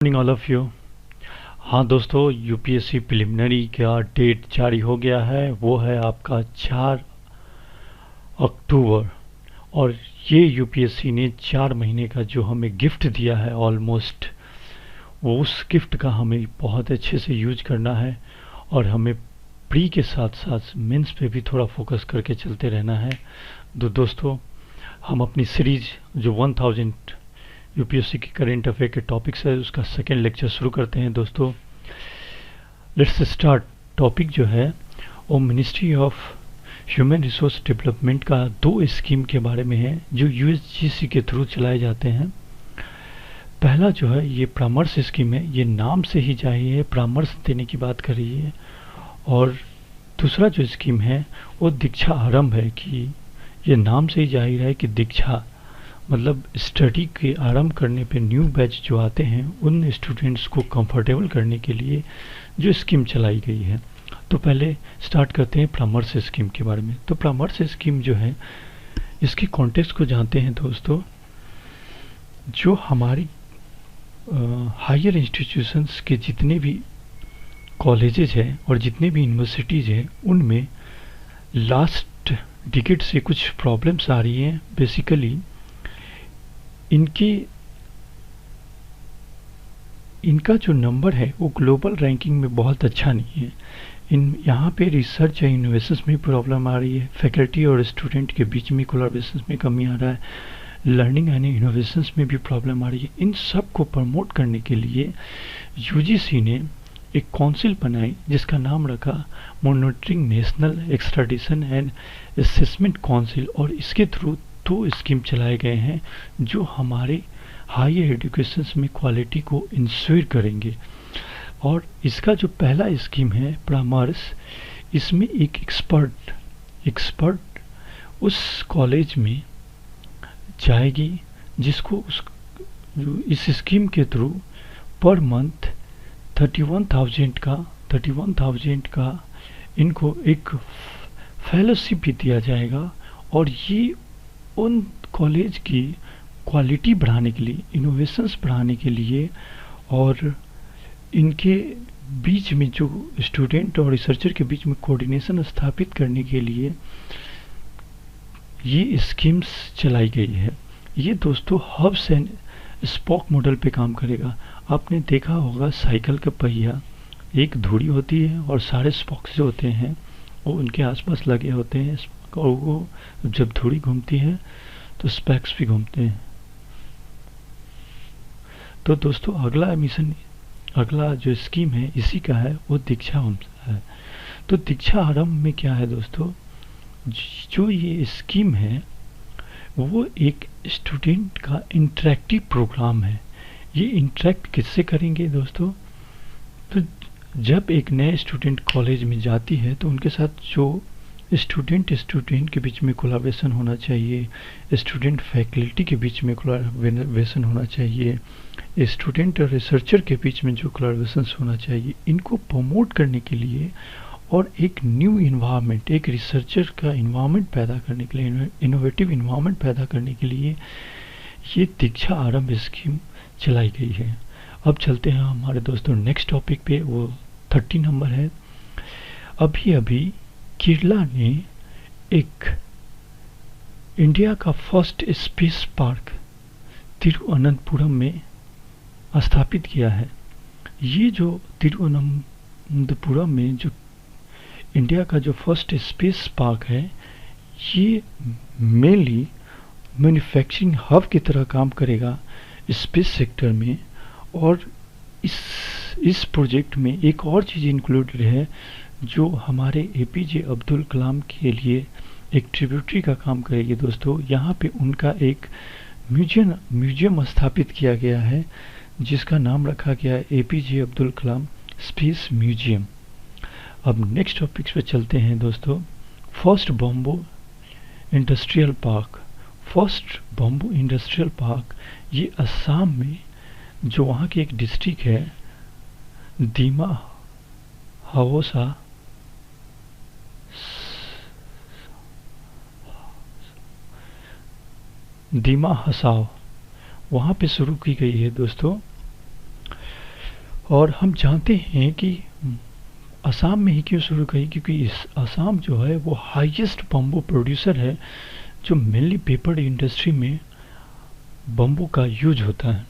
Morning all of you. हाँ दोस्तों, UPSC preliminary का डेट जारी हो गया है। वो है आपका 4 अक्टूबर। और ये यूपीएससी ने 4 महीने का जो हमें गिफ्ट दिया है ऑलमोस्ट, वो उस गिफ्ट का हमें बहुत अच्छे से यूज करना है। और हमें प्री के साथ साथ मेंस पे भी थोड़ा फोकस करके चलते रहना है। दोस्तों, हम अपनी सीरीज जो 1000 यूपीएससी की करेंट अफेयर के टॉपिक्स है, उसका सेकेंड लेक्चर शुरू करते हैं दोस्तों। Let's start. टॉपिक जो है वो ministry of human resource development का 2 स्कीम के बारे में है जो यूएसजीसी के थ्रू चलाए जाते हैं। पहला जो है ये परामर्श स्कीम है, ये नाम से ही चाहिए परामर्श देने की बात कर रही है। और दूसरा जो स्कीम है वो दीक्षा आरंभ है, कि ये नाम से ही जाहिर है कि दीक्षा मतलब स्टडी के आरंभ करने पे न्यू बैच जो आते हैं उन स्टूडेंट्स को कंफर्टेबल करने के लिए जो स्कीम चलाई गई है। तो पहले स्टार्ट करते हैं परामर्श स्कीम के बारे में। तो परामर्श स्कीम जो है, इसके कॉन्टेक्स्ट को जानते हैं दोस्तों। जो हमारी हायर इंस्टीट्यूशंस के जितने भी कॉलेजेस हैं और जितने भी यूनिवर्सिटीज़ हैं, उनमें लास्ट डिकेड से कुछ प्रॉब्लम्स आ रही हैं। बेसिकली इनका जो नंबर है वो ग्लोबल रैंकिंग में बहुत अच्छा नहीं है। यहाँ पे रिसर्च या इनोवेशंस में प्रॉब्लम आ रही है, फैकल्टी और स्टूडेंट के बीच में कोलैबोरेशन में कमी आ रहा है, लर्निंग एंड इनोवेशंस में भी प्रॉब्लम आ रही है। इन सब को प्रमोट करने के लिए यूजीसी ने एक काउंसिल बनाई जिसका नाम रखा monitoring national extradition and assessment council. और इसके थ्रू 2 स्कीम चलाए गए हैं जो हमारे हायर एजुकेशन में क्वालिटी को इंश्योर करेंगे। और इसका जो पहला स्कीम है परामर्श, इसमें एक एक्सपर्ट उस कॉलेज में जाएगी जिसको जो इस स्कीम के थ्रू पर मंथ 31,000 का इनको एक फेलोशिप भी दिया जाएगा। और ये उन कॉलेज की क्वालिटी बढ़ाने के लिए, इनोवेशंस बढ़ाने के लिए और इनके बीच में जो स्टूडेंट और रिसर्चर के बीच में कोऑर्डिनेशन स्थापित करने के लिए ये स्कीम्स चलाई गई है। ये दोस्तों हब्स एंड स्पोक मॉडल पे काम करेगा। आपने देखा होगा साइकिल का पहिया, एक धुरी होती है और सारे स्पोक्स जो होते हैं वो उनके आसपास लगे होते हैं, और वो जब धुरी घूमती है तो स्पेक्स भी घूमते हैं। तो दोस्तों अगला जो स्कीम है इसी का है, वो दीक्षा है। तो दीक्षा आरंभ में क्या है दोस्तों, जो ये स्कीम है वो एक स्टूडेंट का इंटरेक्टिव प्रोग्राम है। ये इंटरेक्ट किससे करेंगे दोस्तों, तो जब एक नए स्टूडेंट कॉलेज में जाती है तो उनके साथ जो स्टूडेंट के बीच में कोलैबोरेशन होना चाहिए, स्टूडेंट फैकल्टी के बीच में कोलैबोरेशन होना चाहिए, स्टूडेंट और रिसर्चर के बीच में जो कोलैबोरेशन होना चाहिए, इनको प्रमोट करने के लिए और एक न्यू इन्वायरमेंट, एक रिसर्चर का इन्वायरमेंट पैदा करने के लिए, इनोवेटिव इन्वायरमेंट पैदा करने के लिए ये दीक्षा आरंभ स्कीम चलाई गई है। अब चलते हैं हमारे दोस्तों नेक्स्ट टॉपिक पे, वो 30 नंबर है। अभी केरला ने एक इंडिया का फर्स्ट स्पेस पार्क तिरुवनंतपुरम में स्थापित किया है। ये जो तिरुवनंतपुरम में जो इंडिया का जो फर्स्ट स्पेस पार्क है, ये मेनली मैन्युफैक्चरिंग हब की तरह काम करेगा स्पेस सेक्टर में। और इस प्रोजेक्ट में एक और चीज़ इंक्लूडेड है जो हमारे एपीजे अब्दुल कलाम के लिए एक ट्रिब्यूटरी का काम करेगी दोस्तों। यहाँ पे उनका एक म्यूजियम स्थापित किया गया है जिसका नाम रखा गया है APJ Abdul Kalam space museum. अब नेक्स्ट टॉपिक्स पे चलते हैं दोस्तों। फर्स्ट बॉम्बे इंडस्ट्रियल पार्क, ये असम में जो वहाँ की एक डिस्ट्रिक्ट है दीमा हसाओ, वहाँ पे शुरू की गई है दोस्तों। और हम जानते हैं कि असम में ही क्यों शुरू करी, क्योंकि इस असम जो है वो हाईएस्ट बम्बू प्रोड्यूसर है, जो मेनली पेपर इंडस्ट्री में बम्बू का यूज होता है।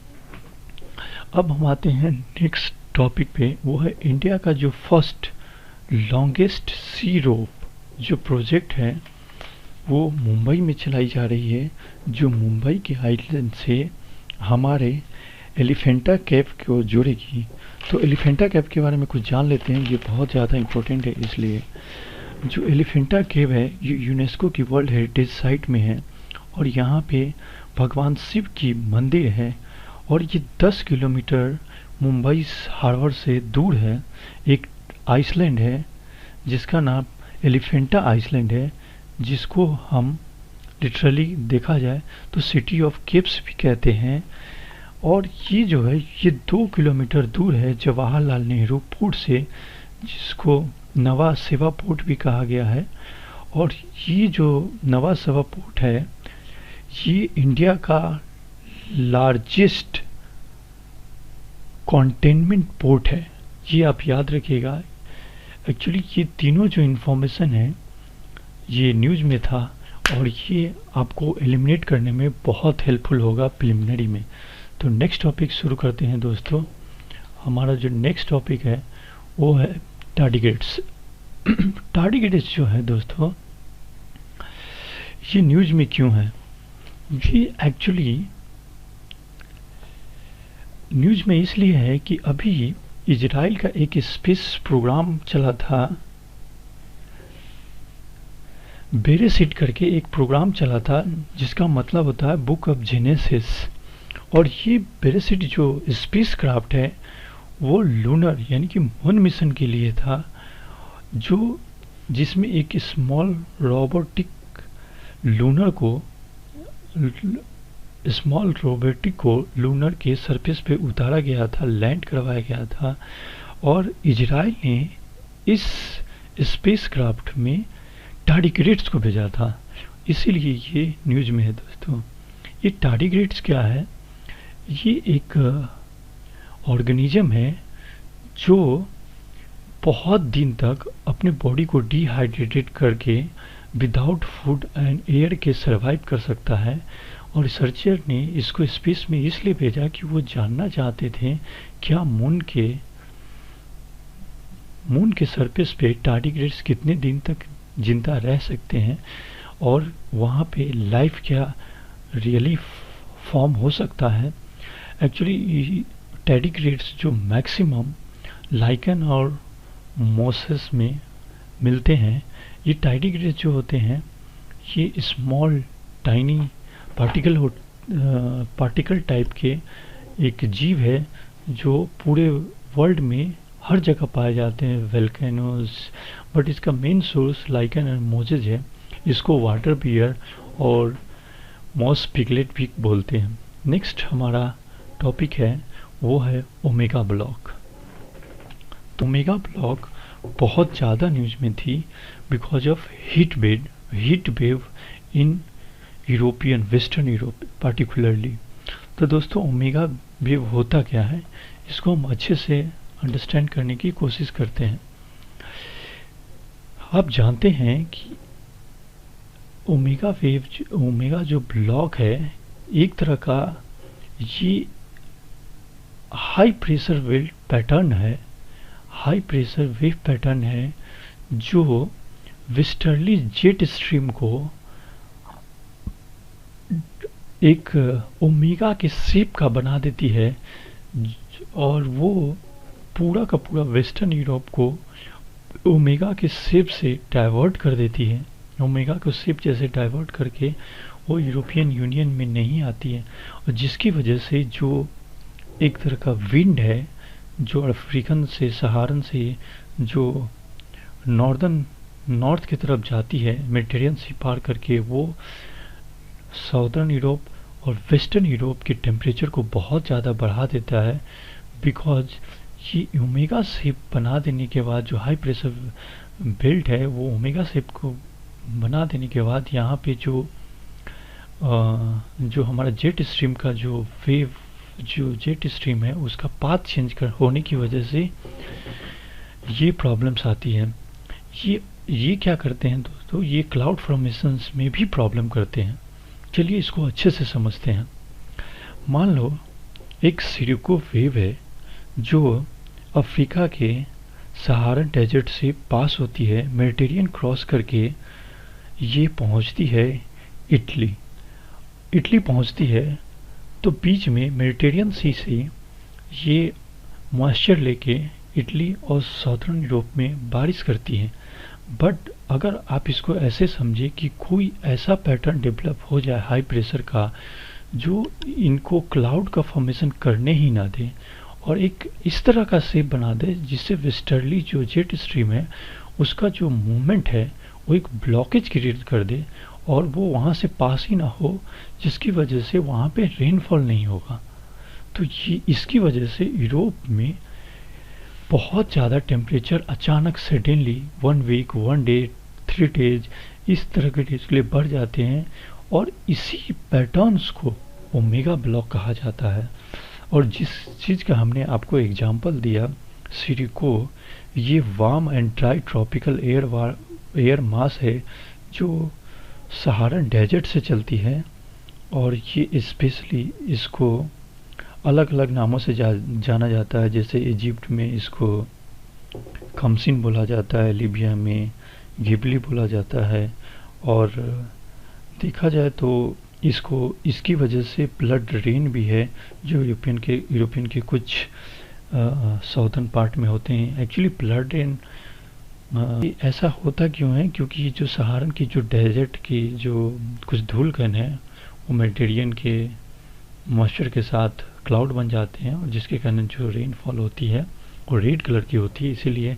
अब हम आते हैं नेक्स्ट टॉपिक पे, वो है इंडिया का जो फर्स्ट लॉन्गेस्ट सी रोप जो प्रोजेक्ट है वो मुंबई में चलाई जा रही है, जो मुंबई के आइलैंड से हमारे एलिफेंटा केव को जोड़ेगी। तो एलिफेंटा केव के बारे में कुछ जान लेते हैं, ये बहुत ज़्यादा इम्पोर्टेंट है। इसलिए जो एलिफेंटा केव है ये यूनेस्को की वर्ल्ड हेरिटेज साइट में है, और यहाँ पे भगवान शिव की मंदिर है, और ये 10 किलोमीटर मुंबई हार्बर से दूर है। एक आइसलैंड है जिसका नाम एलिफेंटा आइसलैंड है, जिसको हम लिटरली देखा जाए तो सिटी ऑफ केव्स भी कहते हैं। और ये जो है ये 2 किलोमीटर दूर है जवाहरलाल नेहरू पोर्ट से, जिसको नवा सेवा पोर्ट भी कहा गया है। और ये जो नवा सेवा पोर्ट है ये इंडिया का लार्जेस्ट कंटेनमेंट पोर्ट है, ये आप याद रखिएगा। एक्चुअली ये तीनों जो इन्फॉर्मेशन है ये न्यूज़ में था, और ये आपको एलिमिनेट करने में बहुत हेल्पफुल होगा प्रिलिमिनरी में। तो नेक्स्ट टॉपिक शुरू करते हैं दोस्तों। हमारा जो नेक्स्ट टॉपिक है वो है टार्डिग्रेड्स। टार्डिग्रेड्स जो है दोस्तों ये न्यूज़ में क्यों है, ये एक्चुअली न्यूज़ में इसलिए है कि अभी इजराइल का एक स्पेस प्रोग्राम चला था, बेरेसिट करके एक प्रोग्राम चला था, जिसका मतलब होता है बुक ऑफ जेनेसिस। और ये बेरेसिट जो स्पेस क्राफ्ट है वो लूनर यानी कि मून मिशन के लिए था, जो जिसमें एक स्मॉल रोबोटिक को लूनर के सरफेस पे उतारा गया था, लैंड करवाया गया था। और इजराइल ने इस स्पेस क्राफ्ट में टार्डिग्रेड्स को भेजा था, इसीलिए ये न्यूज़ में है दोस्तों। ये टार्डिग्रेड्स क्या है, ये एक ऑर्गेनिज्म है जो बहुत दिन तक अपने बॉडी को डिहाइड्रेटेड करके विदाउट फूड एंड एयर के सरवाइव कर सकता है। और रिसर्चर ने इसको स्पेस में इसलिए भेजा कि वो जानना चाहते थे क्या मून के सरफेस पे टार्डिग्रेड्स कितने दिन तक जिंदा रह सकते हैं, और वहाँ पे लाइफ क्या रियली फॉर्म हो सकता है। एक्चुअली टार्डिग्रेड्स जो मैक्सिमम लाइकन और मोसेस में मिलते हैं, ये टार्डिग्रेड्स जो होते हैं ये स्मॉल टाइनी पार्टिकल टाइप के एक जीव है, जो पूरे वर्ल्ड में हर जगह पाए जाते हैं, वेल्केनोज, बट इसका main source lichen and mosses है। इसको वाटर बियर और मॉस पिगलेट भी बोलते हैं। नेक्स्ट हमारा टॉपिक है वो है ओमेगा ब्लॉक। तो ओमेगा ब्लॉक बहुत ज़्यादा न्यूज़ में थी because of heat wave in European western Europe particularly. तो दोस्तों ओमेगा वेव होता क्या है, इसको हम अच्छे से अंडरस्टैंड करने की कोशिश करते हैं। आप जानते हैं कि ओमेगा जो ब्लॉक है एक तरह का ये हाई प्रेशर वेव पैटर्न है, जो वेस्टर्ली जेट स्ट्रीम को एक ओमेगा के शेप का बना देती है, और वो पूरा का पूरा वेस्टर्न यूरोप को ओमेगा के शेप से डाइवर्ट कर देती है। ओमेगा को शेप जैसे डाइवर्ट करके वो यूरोपियन यूनियन में नहीं आती है, और जिसकी वजह से जो एक तरह का विंड है जो अफ्रीकन से सहारन से जो नॉर्थ की तरफ जाती है मेडिटेरियन सी पार करके, वो साउदर्न यूरोप और वेस्टर्न यूरोप के टेम्परेचर को बहुत ज़्यादा बढ़ा देता है। बिकॉज ये ओमेगा शेप बना देने के बाद जो हाई प्रेशर बेल्ट है वो ओमेगा शेप को बना देने के बाद यहाँ पे जो हमारा जेट स्ट्रीम का जो वेव जो जेट स्ट्रीम है उसका पाथ चेंज होने की वजह से ये प्रॉब्लम्स आती है। ये क्या करते हैं दोस्तों, ये क्लाउड फॉर्मेशंस में भी प्रॉब्लम करते हैं। चलिए इसको अच्छे से समझते हैं। मान लो एक सिरको वेव है जो अफ्रीका के सहारन डेजर्ट से पास होती है, मेडिटेरियन क्रॉस करके ये पहुंचती है इटली पहुंचती है। तो बीच में मेडिटेरियन सी से ये मॉइस्चर लेके इटली और साउथर्न यूरोप में बारिश करती है। बट अगर आप इसको ऐसे समझे कि कोई ऐसा पैटर्न डेवलप हो जाए हाई प्रेशर का जो इनको क्लाउड का फॉर्मेशन करने ही ना दे, और एक इस तरह का शेप बना दे जिससे वेस्टर्ली जो जेट स्ट्रीम है उसका जो मूवमेंट है वो एक ब्लॉकेज क्रिएट कर दे और वो वहाँ से पास ही ना हो, जिसकी वजह से वहाँ पे रेनफॉल नहीं होगा। तो ये इसकी वजह से यूरोप में बहुत ज़्यादा टेम्परेचर अचानक सडनली 1 वीक 1 डे 3 डेज इस तरह के डेज के लिए बढ़ जाते हैं, और इसी पैटर्न्स को ओमेगा ब्लॉक कहा जाता है। और जिस चीज़ का हमने आपको एग्जांपल दिया सिरको, ये warm and dry tropical air mass है जो सहारन डेजर्ट से चलती है, और ये स्पेशली इसको अलग अलग नामों से जाना जाता है। जैसे इजिप्ट में इसको खमसिन बोला जाता है, लीबिया में गिबली बोला जाता है, और देखा जाए तो इसकी वजह से ब्लड रेन भी है जो यूरोपियन के कुछ साउथर्न पार्ट में होते हैं। एक्चुअली ब्लड रेन ऐसा होता क्यों है, क्योंकि जो सहारन की जो डेजर्ट की जो कुछ धूल कण है वो मेडिटेरियन के मॉइस्चर के साथ क्लाउड बन जाते हैं, और जिसके कारण जो रेनफॉल होती है वो रेड कलर की होती है। इसीलिए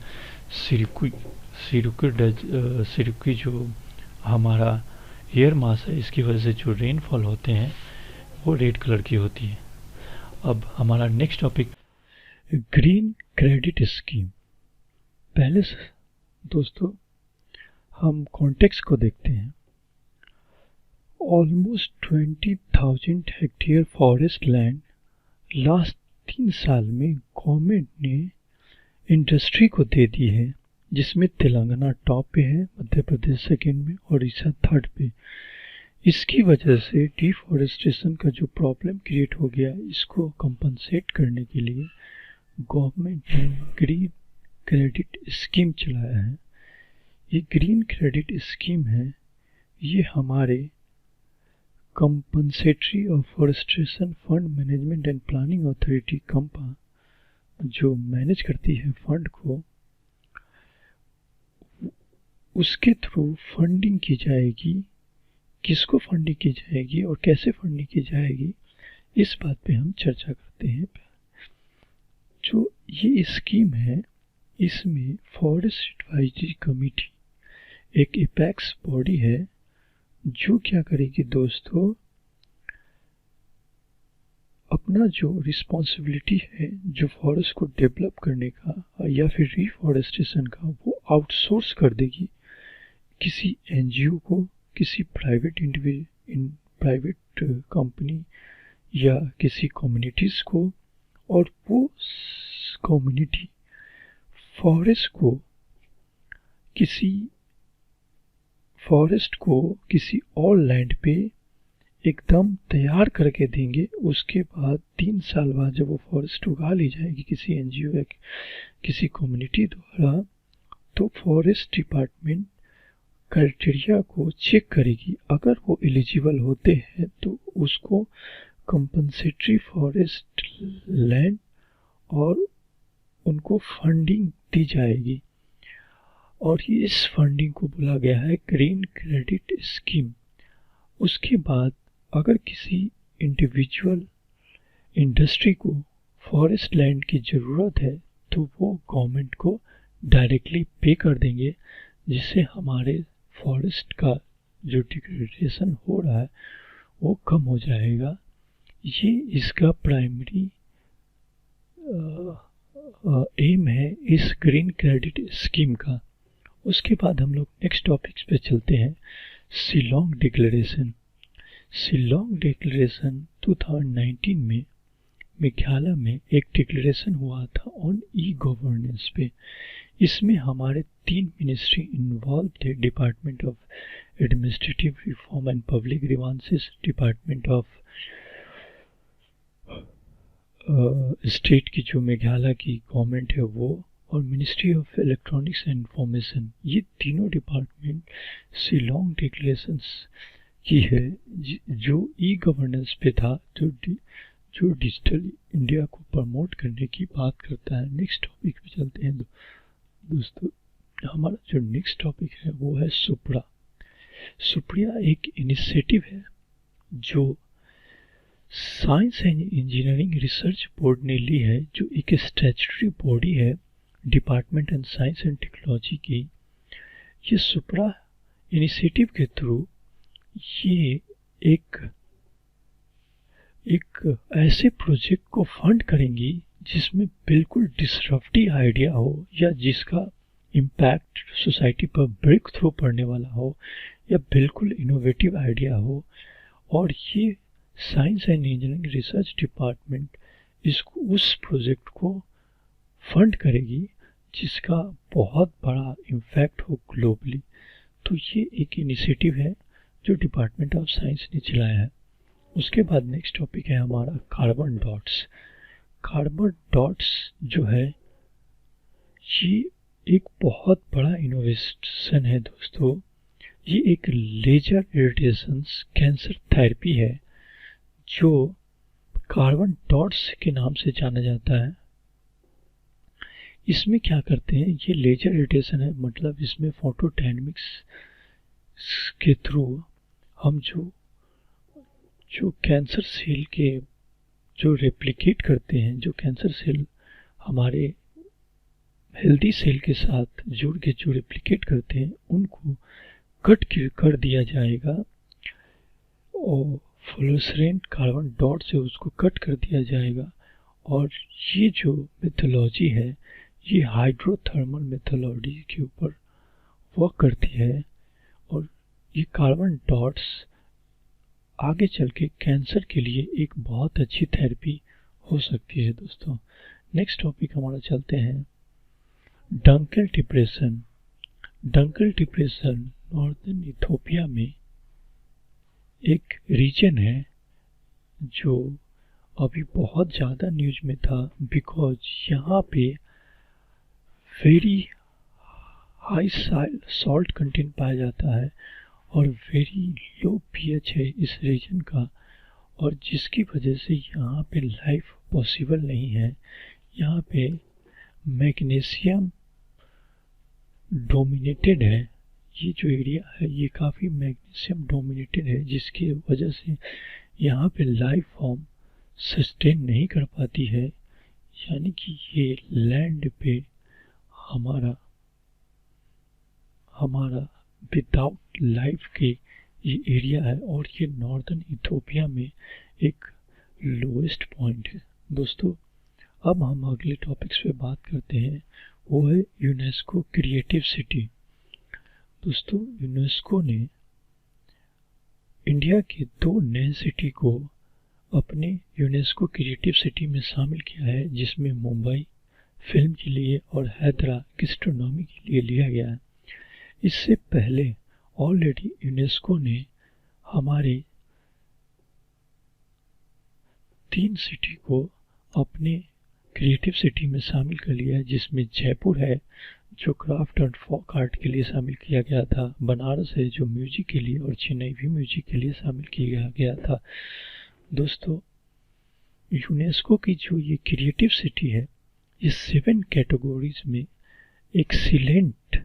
सिरकी जो हमारा एयर मास है इसकी वजह से जो रेनफॉल होते हैं वो रेड कलर की होती है। अब हमारा next topic green credit scheme. पहले दोस्तों हम कॉन्टेक्स्ट को देखते हैं। Almost 20,000 hectare forest land last 3 साल में गवर्नमेंट ने इंडस्ट्री को दे दी है, जिसमें तेलंगाना टॉप पे है, मध्य प्रदेश सेकेंड में, उड़ीसा थर्ड पे। इसकी वजह से डिफॉरेस्टेशन का जो प्रॉब्लम क्रिएट हो गया, इसको कंपनसेट करने के लिए गवर्नमेंट ने ग्रीन क्रेडिट स्कीम चलाया है। ये ग्रीन क्रेडिट स्कीम है, ये हमारे compensatory afforestation fund management and planning authority CAMPA जो मैनेज करती है फंड को, उसके थ्रू फंडिंग की जाएगी। किसको फंडिंग की जाएगी और कैसे फंडिंग की जाएगी, इस बात पे हम चर्चा करते हैं। जो ये स्कीम है, इसमें फॉरेस्ट एडवाइजरी कमेटी एक एपेक्स बॉडी है जो क्या करेगी दोस्तों, अपना जो रिस्पॉन्सिबिलिटी है जो फॉरेस्ट को डेवलप करने का या फिर रिफॉरेस्टेशन का, वो आउटसोर्स कर देगी किसी एनजीओ को, किसी प्राइवेट कंपनी या किसी कम्युनिटीज़ को, और वो कम्युनिटी फॉरेस्ट को किसी और लैंड पे एकदम तैयार करके देंगे। उसके बाद 3 साल बाद जब वो फॉरेस्ट उगा ली जाएगी किसी एनजीओ या किसी कम्युनिटी द्वारा, तो फॉरेस्ट डिपार्टमेंट क्राइटेरिया को चेक करेगी। अगर वो एलिजिबल होते हैं तो उसको कंपनसेटरी फॉरेस्ट लैंड और उनको फंडिंग दी जाएगी, और इस फंडिंग को बोला गया है ग्रीन क्रेडिट स्कीम। उसके बाद अगर किसी इंडिविजुअल इंडस्ट्री को फॉरेस्ट लैंड की ज़रूरत है तो वो गवर्नमेंट को डायरेक्टली पे कर देंगे, जिससे हमारे फॉरेस्ट का जो डिग्रेडेशन हो रहा है वो कम हो जाएगा। ये इसका प्राइमरी एम है इस ग्रीन क्रेडिट स्कीम का। उसके बाद हम लोग नेक्स्ट टॉपिक्स पे चलते हैं। शिलांग डिक्लेरेशन 2019 में मेघालय में एक डिक्लेरेशन हुआ था ऑन ई गवर्नेंस पे। इसमें हमारे 3 मिनिस्ट्री इन्वॉल्व थे, department of administrative reform and public grievances, department of state की जो मेघालय की गवर्नमेंट है वो, और ministry of electronics and information. ये तीनों डिपार्टमेंट शिलोंग डिक्लेरेशंस की है जो ई गवर्नेंस पे था, जो डिजिटल इंडिया को प्रमोट करने की बात करता है। नेक्स्ट टॉपिक पे चलते हैं दोस्तों। हमारा जो नेक्स्ट टॉपिक है वो है सुपड़ा। सुपड़ा एक इनिशिएटिव है जो science and engineering research board ने ली है, जो एक स्टैट्यूटरी बॉडी है department and science and technology की। ये सुपड़ा इनिशिएटिव के थ्रू ये एक ऐसे प्रोजेक्ट को फंड करेंगी जिसमें बिल्कुल डिसरप्टिव आइडिया हो, या जिसका इम्पैक्ट सोसाइटी पर ब्रेक थ्रू पड़ने वाला हो, या बिल्कुल इनोवेटिव आइडिया हो। और ये science and engineering research department उस प्रोजेक्ट को फंड करेगी जिसका बहुत बड़ा इम्पैक्ट हो ग्लोबली। तो ये एक इनिशिएटिव है जो डिपार्टमेंट ऑफ साइंस ने चलाया है। उसके बाद नेक्स्ट टॉपिक है हमारा कार्बन डॉट्स। कार्बन डॉट्स जो है ये एक बहुत बड़ा इनोवेशन है दोस्तों। ये एक लेजर इरिटेशंस कैंसर थेरेपी है जो कार्बन डॉट्स के नाम से जाना जाता है। इसमें क्या करते हैं, ये लेजर इरिटेशन है, मतलब इसमें फोटोडायनेमिक्स के थ्रू हम जो कैंसर सेल के जो रेप्लिकेट करते हैं, जो कैंसर सेल हमारे हेल्दी सेल के साथ जुड़ के जो रेप्लिकेट करते हैं उनको कट कर दिया जाएगा, और फ्लोरोसेंट कार्बन डॉट से उसको कट कर दिया जाएगा। और ये जो मेथोलॉजी है ये हाइड्रोथर्मल मेथोलॉजी के ऊपर वर्क करती है, और ये कार्बन डॉट्स आगे चल के कैंसर के लिए एक बहुत अच्छी थेरेपी हो सकती है दोस्तों। नेक्स्ट टॉपिक हमारा चलते हैं Dunkel depression. Dunkel depression northern Ethiopia में एक रीजन है जो अभी बहुत ज़्यादा न्यूज में था, बिकॉज यहाँ पे वेरी हाई सॉल्ट कंटेंट पाया जाता है और वेरी लो पीएच है इस रीजन का, और जिसकी वजह से यहाँ पे लाइफ पॉसिबल नहीं है। यहाँ पे मैग्नीशियम डोमिनेटेड है, ये जो एरिया है ये काफ़ी मैग्नीशियम डोमिनेटेड है, जिसकी वजह से यहाँ पे लाइफ फॉर्म सस्टेन नहीं कर पाती है। यानी कि ये लैंड पे हमारा विदाउट लाइफ के ये एरिया है, और ये नॉर्दर्न इथियोपिया में एक लोएस्ट पॉइंट है दोस्तों। अब हम अगले टॉपिक्स पे बात करते हैं, वो है यूनेस्को क्रिएटिव सिटी। दोस्तों यूनेस्को ने इंडिया के 2 नए सिटी को अपने यूनेस्को क्रिएटिव सिटी में शामिल किया है, जिसमें मुंबई फिल्म के लिए और हैदराबाद गैस्ट्रोनॉमी के लिए लिया गया है। इससे पहले ऑलरेडी यूनेस्को ने हमारे 3 सिटी को अपने क्रिएटिव सिटी में शामिल कर लिया है, जिसमें जयपुर है जो क्राफ्ट एंड फोक आर्ट के लिए शामिल किया गया था, बनारस है जो म्यूजिक के लिए, और चेन्नई भी म्यूजिक के लिए शामिल किया गया था। दोस्तों यूनेस्को की जो ये क्रिएटिव सिटी है ये 7 कैटेगरीज में एक्सीलेंट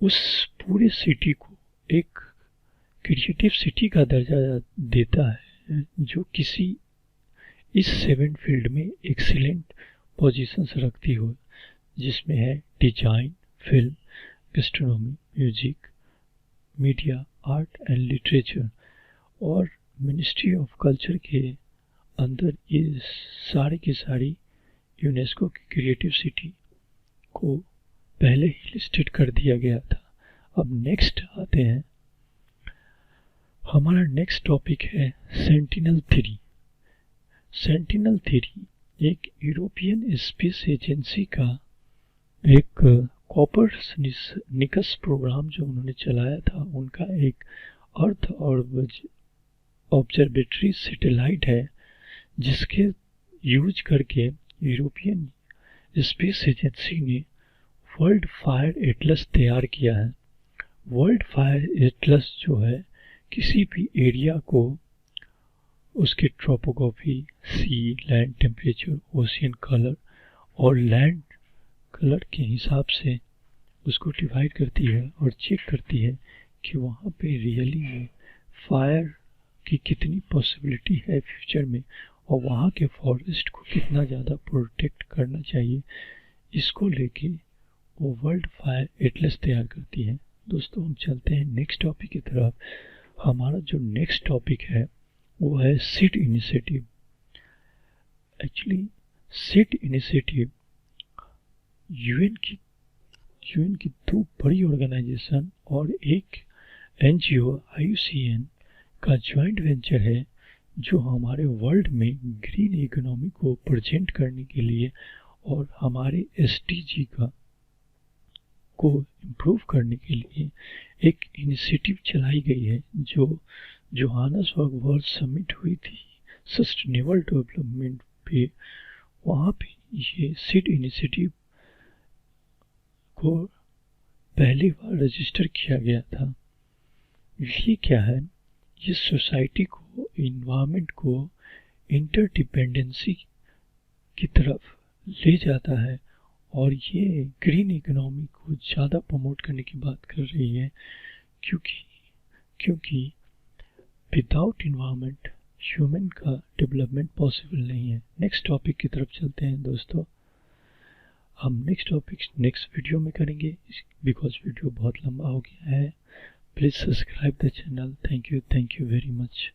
उस पूरे सिटी को एक क्रिएटिव सिटी का दर्जा देता है, जो किसी इस 7 फील्ड में एक्सीलेंट पोजीशंस रखती हो, जिसमें है design, film, gastronomy, music, media, art and literature. और मिनिस्ट्री ऑफ कल्चर के अंदर ये सारी की सारी यूनेस्को की क्रिएटिव सिटी को पहले ही लिस्टेड कर दिया गया था। अब नेक्स्ट आते हैं, हमारा नेक्स्ट टॉपिक है सेंटिनल-3। सेंटिनल थ्री एक यूरोपियन स्पेस एजेंसी का एक कॉपरनिकस प्रोग्राम जो उन्होंने चलाया था, उनका एक अर्थ ऑब्जर्वेटरी सैटेलाइट है, जिसके यूज करके यूरोपियन स्पेस एजेंसी ने वर्ल्ड फायर एटलस तैयार किया है। वर्ल्ड फायर एटलस जो है किसी भी एरिया को उसके ट्रोपोग्राफी, सी, लैंड टेम्परेचर, ओशियन कलर और लैंड कलर के हिसाब से उसको डिवाइड करती है और चेक करती है कि वहाँ पे रियली में फायर की कितनी पॉसिबिलिटी है फ्यूचर में, और वहाँ के फॉरेस्ट को कितना ज़्यादा प्रोटेक्ट करना चाहिए। इसको लेके वो वर्ल्ड फायर एटलस तैयार करती है। दोस्तों, हम चलते हैं नेक्स्ट टॉपिक की तरफ। हमारा जो नेक्स्ट टॉपिक है वो है seed initiative. Actually seed initiative UN की दो बड़ी ऑर्गेनाइजेशन और एक एनजीओ IUCN का जॉइंट वेंचर है, जो हमारे वर्ल्ड में ग्रीन इकोनॉमी को प्रेजेंट करने के लिए और हमारे SDG को इम्प्रूव करने के लिए एक इनिशिएटिव चलाई गई है, जो जोहान्सबर्ग वर्ल्ड समिट हुई थी सस्टेनेबल डेवलपमेंट पे। वहाँ पे ये सीड इनिशिएटिव को पहली बार रजिस्टर किया गया था। ये क्या है? ये सोसाइटी को, इन्वायरमेंट को इंटरडिपेंडेंसी की तरफ ले जाता है, और ये ग्रीन इकोनॉमी को ज़्यादा प्रमोट करने की बात कर रही है, क्योंकि विदाउट इन्वायरमेंट ह्यूमन का डेवलपमेंट पॉसिबल नहीं है। नेक्स्ट टॉपिक की तरफ चलते हैं दोस्तों। हम नेक्स्ट टॉपिक नेक्स्ट वीडियो में करेंगे, बिकॉज वीडियो बहुत लंबा हो गया है। Please subscribe the channel. Thank you very much.